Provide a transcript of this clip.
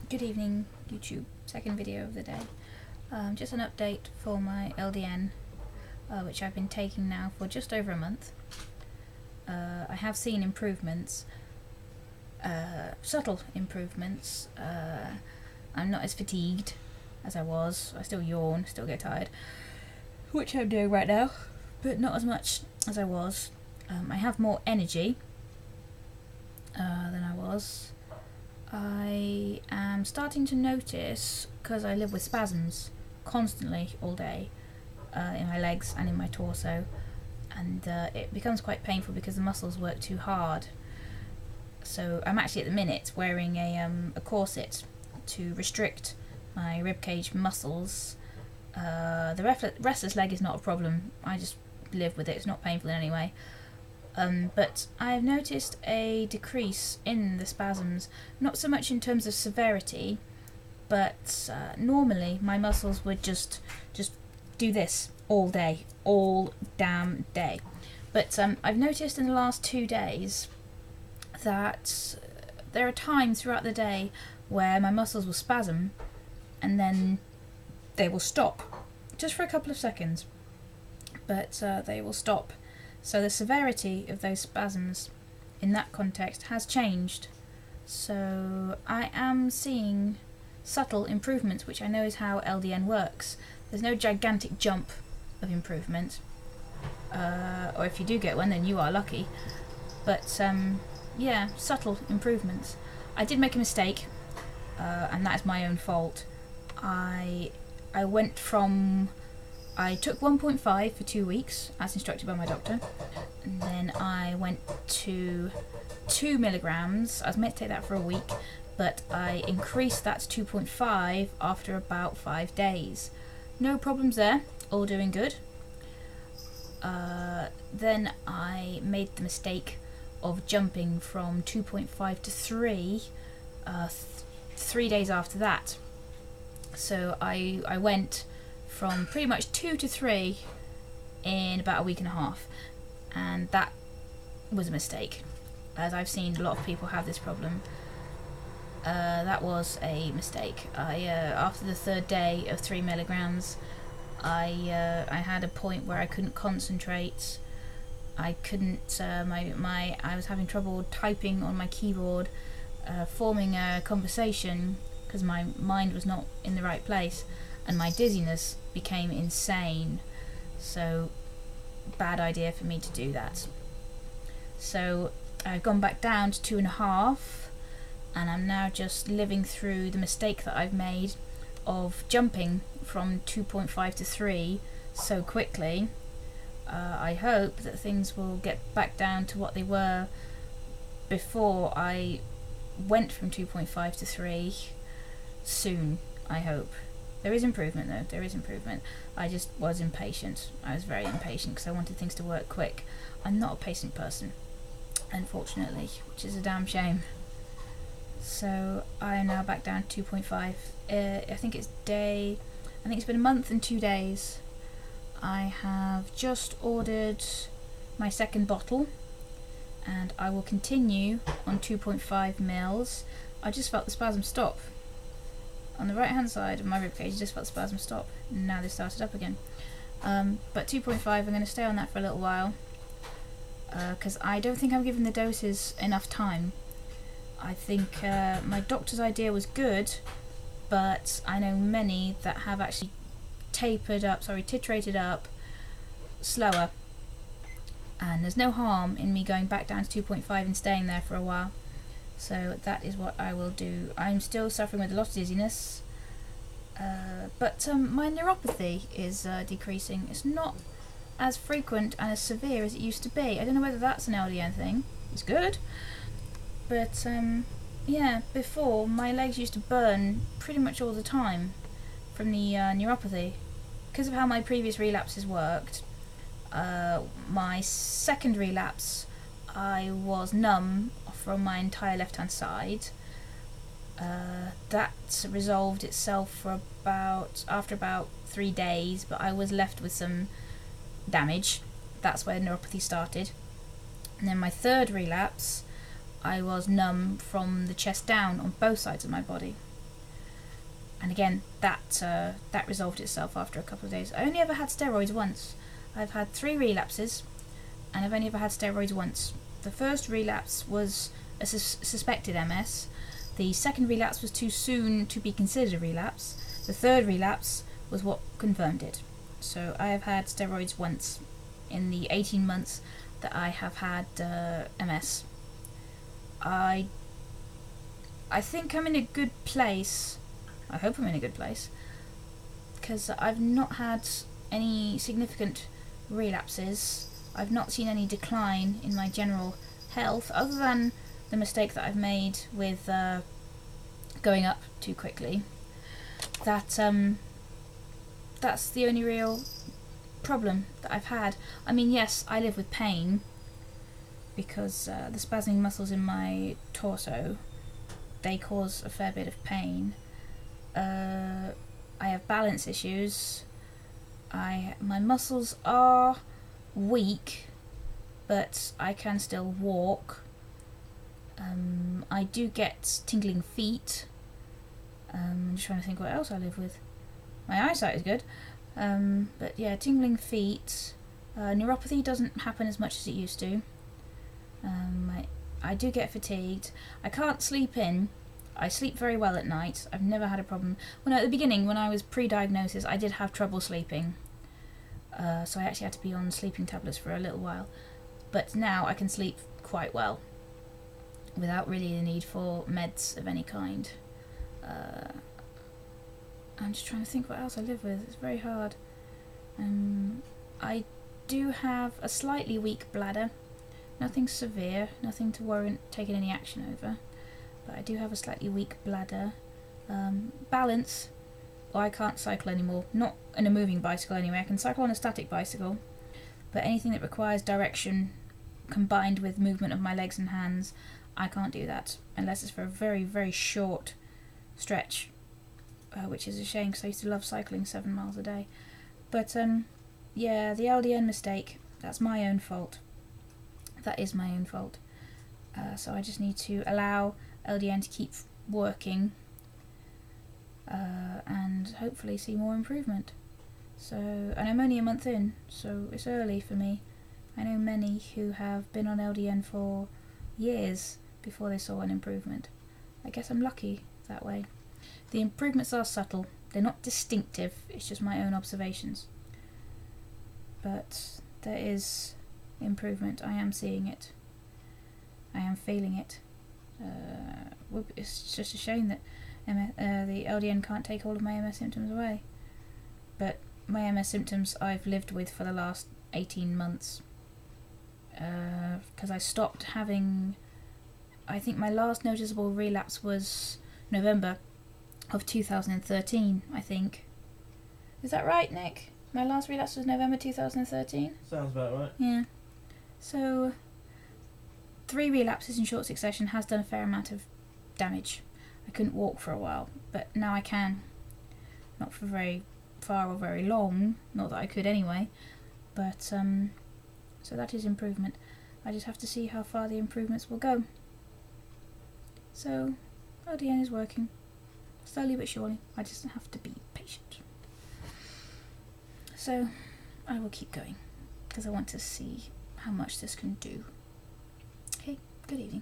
Good evening, YouTube. Second video of the day. Just an update for my LDN, which I've been taking now for just over a month. I have seen improvements, subtle improvements. I'm not as fatigued as I was. I still yawn, still get tired, which I'm doing right now, but not as much as I was. I have more energy than I was. I am starting to notice, because I live with spasms constantly all day in my legs and in my torso, and it becomes quite painful because the muscles work too hard. So I'm actually at the minute wearing a corset to restrict my ribcage muscles. The restless leg is not a problem. I just live with it. It's not painful in any way. But I've noticed a decrease in the spasms, not so much in terms of severity, but normally my muscles would just do this all day, all damn day. But I've noticed in the last 2 days that there are times throughout the day where my muscles will spasm and then they will stop, just for a couple of seconds, but they will stop. So the severity of those spasms in that context has changed. So I am seeing subtle improvements, which I know is how LDN works. There's no gigantic jump of improvement, or if you do get one then you are lucky. But yeah, subtle improvements. I did make a mistake, and that is my own fault. I took 1.5 for 2 weeks, as instructed by my doctor, and then I went to 2 milligrams. I was meant to take that for a week, but I increased that to 2.5 after about 5 days. No problems there, all doing good. Then I made the mistake of jumping from 2.5 to 3, 3 days after that. So I went from pretty much 2 to 3 in about a week and a half, and that was a mistake, as I've seen a lot of people have this problem. That was a mistake. After the 3rd day of 3 milligrams, I had a point where I couldn't concentrate. I couldn't. I was having trouble typing on my keyboard, forming a conversation, because my mind was not in the right place, and my dizziness became insane. So bad idea for me to do that. So I've gone back down to 2.5, and I'm now just living through the mistake that I've made of jumping from 2.5 to 3 so quickly. I hope that things will get back down to what they were before I went from 2.5 to 3 soon, I hope. There is improvement though, there is improvement. I just was impatient. I was very impatient because I wanted things to work quick. I'm not a patient person, unfortunately, which is a damn shame. So I am now back down to 2.5. I think it's been a month and 2 days. I have just ordered my 2nd bottle, and I will continue on 2.5 mils. I just felt the spasm stop. On the right hand side of my ribcage, I just felt the spasm stop. Now they started up again. But 2.5, I'm going to stay on that for a little while, because I don't think I'm giving the doses enough time. I think my doctor's idea was good, but I know many that have actually titrated up slower, and there's no harm in me going back down to 2.5 and staying there for a while. So that is what I will do. I'm still suffering with a lot of dizziness, but my neuropathy is decreasing. It's not as frequent and as severe as it used to be. I don't know whether that's an LDN thing. It's good, but yeah, before my legs used to burn pretty much all the time from the neuropathy. Because of how my previous relapses worked, my 2nd relapse, I was numb from my entire left-hand side. That resolved itself after about 3 days, but I was left with some damage. That's where neuropathy started. And then my 3rd relapse, I was numb from the chest down on both sides of my body. And again, that resolved itself after a couple of days. I only ever had steroids once. I've had 3 relapses, and I've only ever had steroids once. The first relapse was a suspected MS. The second relapse was too soon to be considered a relapse. The third relapse was what confirmed it. So I have had steroids once in the 18 months that I have had MS. I think I'm in a good place. I hope I'm in a good place, because I've not had any significant relapses. I've not seen any decline in my general health, other than the mistake that I've made with going up too quickly. That's the only real problem that I've had. I mean, yes, I live with pain, because the spasming muscles in my torso, they cause a fair bit of pain. I have balance issues. My muscles are weak, but I can still walk. I do get tingling feet. I'm just trying to think what else I live with. My eyesight is good, but yeah, tingling feet. Neuropathy doesn't happen as much as it used to. I do get fatigued. I can't sleep in. I sleep very well at night. I've never had a problem. At the beginning, when I was pre-diagnosis, I did have trouble sleeping. So I actually had to be on sleeping tablets for a little while. But now I can sleep quite well, without really the need for meds of any kind. I'm just trying to think what else I live with. It's very hard. I do have a slightly weak bladder. Nothing severe, nothing to warrant taking any action over. But I do have a slightly weak bladder. Balance. Well, I can't cycle anymore. Not in a moving bicycle anyway. I can cycle on a static bicycle. But anything that requires direction combined with movement of my legs and hands, I can't do that. Unless it's for a very, very short stretch. Which is a shame, because I used to love cycling 7 miles a day. But, yeah, the LDN mistake, that's my own fault. That is my own fault. So I just need to allow LDN to keep working, and hopefully see more improvement. So, and I'm only a month in, so it's early for me. I know many who have been on LDN for years before they saw an improvement. I guess I'm lucky that way. The improvements are subtle. They're not distinctive. It's just my own observations. But there is improvement. I am seeing it. I am feeling it. It's just a shame that the LDN can't take all of my MS symptoms away. But my MS symptoms I've lived with for the last 18 months. Because I stopped having... I think my last noticeable relapse was November of 2013, I think. Is that right, Nick? My last relapse was November 2013? Sounds about right. Yeah. So, 3 relapses in short succession has done a fair amount of damage. I couldn't walk for a while, but now I can. Not for very far or very long, not that I could anyway, but so that is improvement. I just have to see how far the improvements will go. So, LDN is working. Slowly but surely. I just have to be patient. So, I will keep going, because I want to see how much this can do. Okay, good evening.